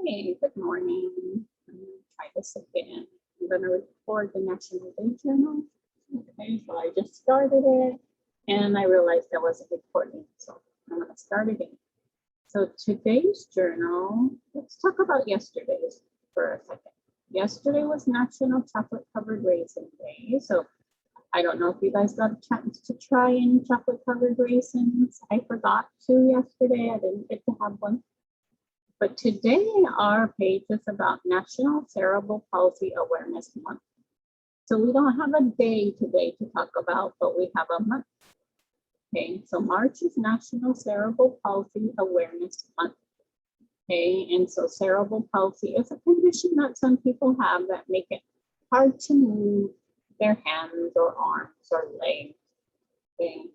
Hey, good morning. I'm going to try this again. I'm going to record the National Day Journal. Okay, so I just started it and I realized I wasn't recording. So I'm going to start again. So today's journal, let's talk about yesterday's for a second. Yesterday was National Chocolate Covered Raisin Day. So I don't know if you guys got a chance to try any chocolate covered raisins. I forgot to yesterday. I didn't get to have one. But today our page is about National Cerebral Palsy Awareness Month. So we don't have a day today to talk about, but we have a month. Okay, so March is National Cerebral Palsy Awareness Month. Okay, and so cerebral palsy is a condition that some people have that make it hard to move their hands or arms or legs. Okay.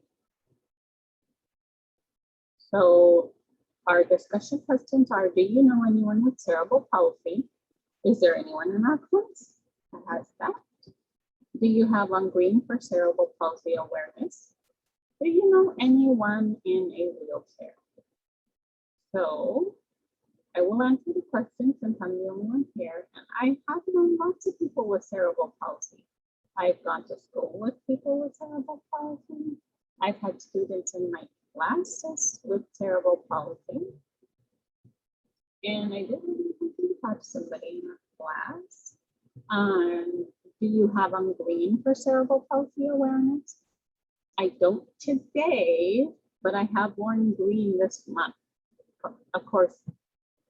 So our discussion questions are, do you know anyone with cerebral palsy? Is there anyone in our class that has that? Do you have on green for cerebral palsy awareness? Do you know anyone in a wheelchair? So I will answer the questions since I'm the only one here. And I have known lots of people with cerebral palsy. I've gone to school with people with cerebral palsy. I've had students in my classes with cerebral palsy. And I didn't have somebody in our class. Do you have on green for cerebral palsy awareness? I don't today, but I have worn green this month. Of course,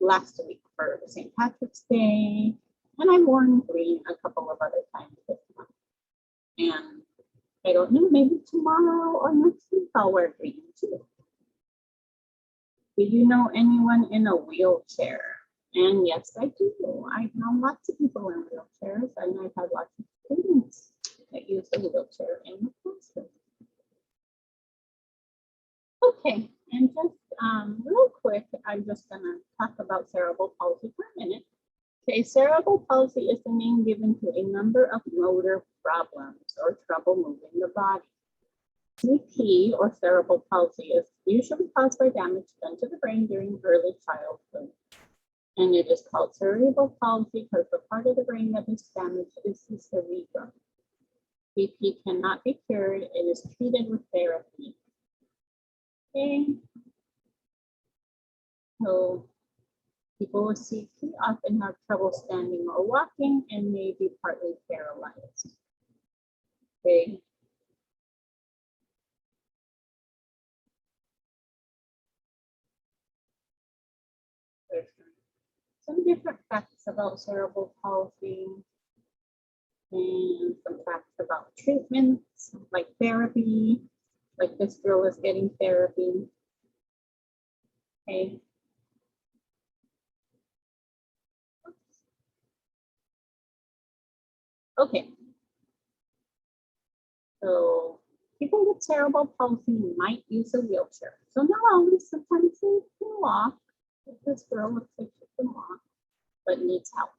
last week for St. Patrick's Day, and I've worn green a couple of other times this month. And I don't know, maybe tomorrow or next week I'll wear green too. Do you know anyone in a wheelchair? And yes, I do. I know lots of people in wheelchairs, and I've had lots of students that use the wheelchair in the classroom. Okay, and just real quick, I'm just going to talk about cerebral palsy for a minute. Okay, cerebral palsy is the name given to a number of motor problems or trouble moving the body. CP, or cerebral palsy, is usually caused by damage done to the brain during early childhood. And it is called cerebral palsy because the part of the brain that is damaged is the cerebrum. CP cannot be cured. It is treated with therapy. Okay. So people with CP often have trouble standing or walking and may be partly paralyzed. Okay. There's some different facts about cerebral palsy and some facts about treatments like therapy, like this girl is getting therapy. Okay. Okay. So people with cerebral palsy might use a wheelchair. So not always, sometimes they can walk. This girl looks like she can walk, but needs help.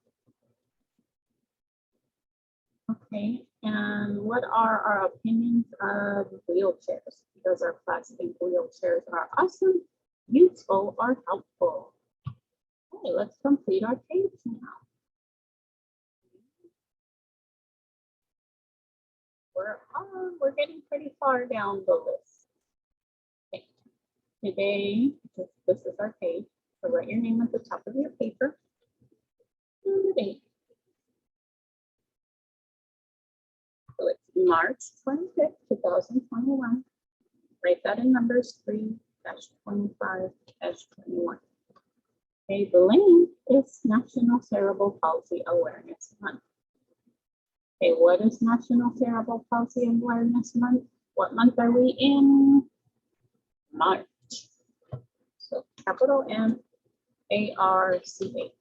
Okay, and what are our opinions of wheelchairs? Because our class think wheelchairs are awesome, useful, or helpful. Okay, let's complete our page now. We're getting pretty far down the list. Okay. Today, this is our page. So write your name at the top of your paper and the date. So it's March 25th, 2021. Write that in numbers 3-25-21. Okay, the link is National Cerebral Palsy Awareness Month. Okay, what is National Cerebral Palsy Awareness Month? What month are we in? March. So capital M-A-R-C-H.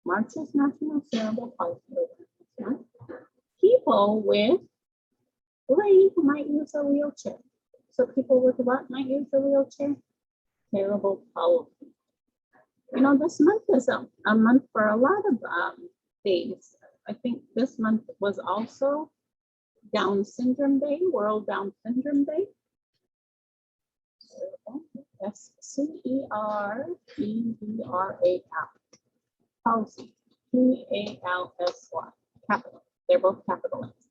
March is National Cerebral Palsy Awareness Month. People with brain might use a wheelchair. So people with what might use a wheelchair? Cerebral palsy. You know, this month is a month for a lot of days. I think this month was also Down Syndrome Day, World Down Syndrome Day. S-C-E-R-E-B-R-A-L. Palsy, P-A-L-S-Y, capital. They're both capital letters.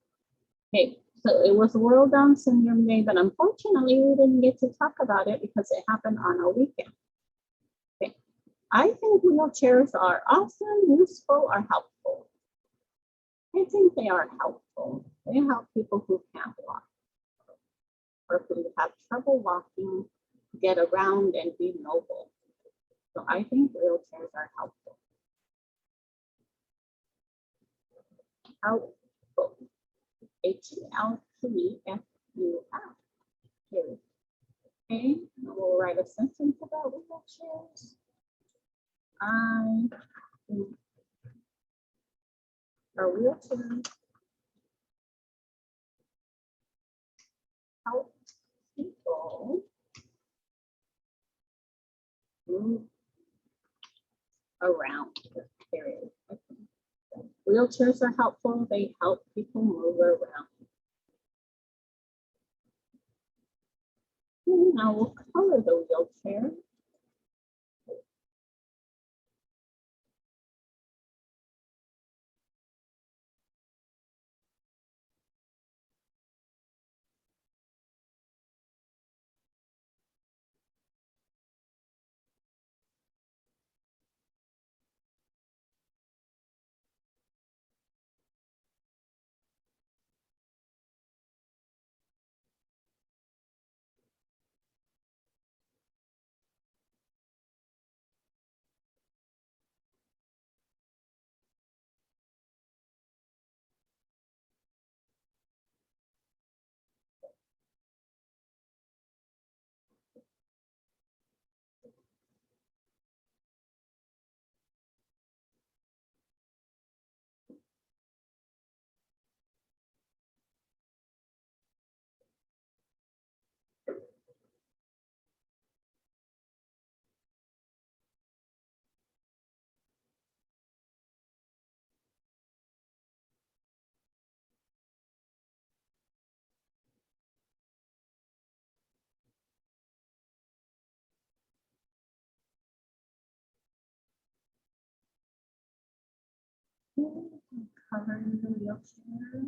Okay, so it was World Down Syndrome Day, but unfortunately we didn't get to talk about it because it happened on a weekend. Okay, I think wheelchairs are awesome, useful, or helpful. I think they are helpful. They help people who can't walk or who have trouble walking, get around and be mobile. So I think wheelchairs are helpful. Helpful. H-E-L-P-F-U-L. Okay, we'll write a sentence about wheelchairs. I think a wheelchair help people move around. Period. Wheelchairs are helpful. They help people move around. Now we'll color the wheelchair. Coloring the wheelchair.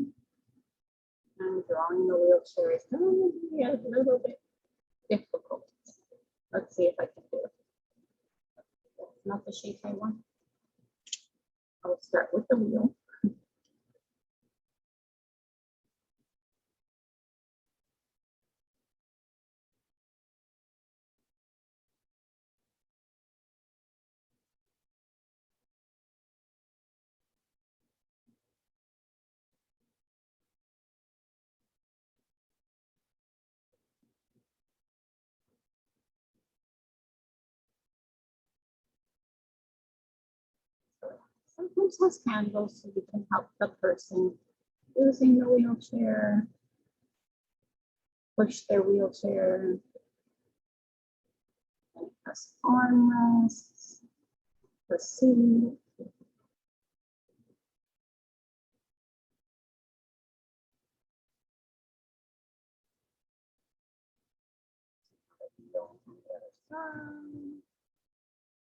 And drawing the wheelchair is going to be a little bit difficult. Let's see if I can do it. That's not the shape I want. I'll start with the wheel. Sometimes has handles so you can help the person using the wheelchair, push their wheelchair. And it has armrests, the seat.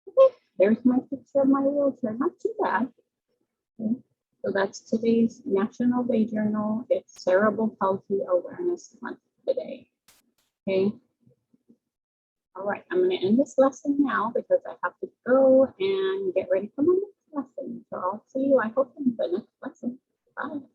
Okay, there's my picture of my wheelchair. Not too bad. Okay. So that's today's National Day Journal. It's Cerebral Palsy Awareness Month today. Okay. All right, I'm going to end this lesson now because I have to go and get ready for my next lesson. So I'll see you, I hope, in the next lesson. Bye.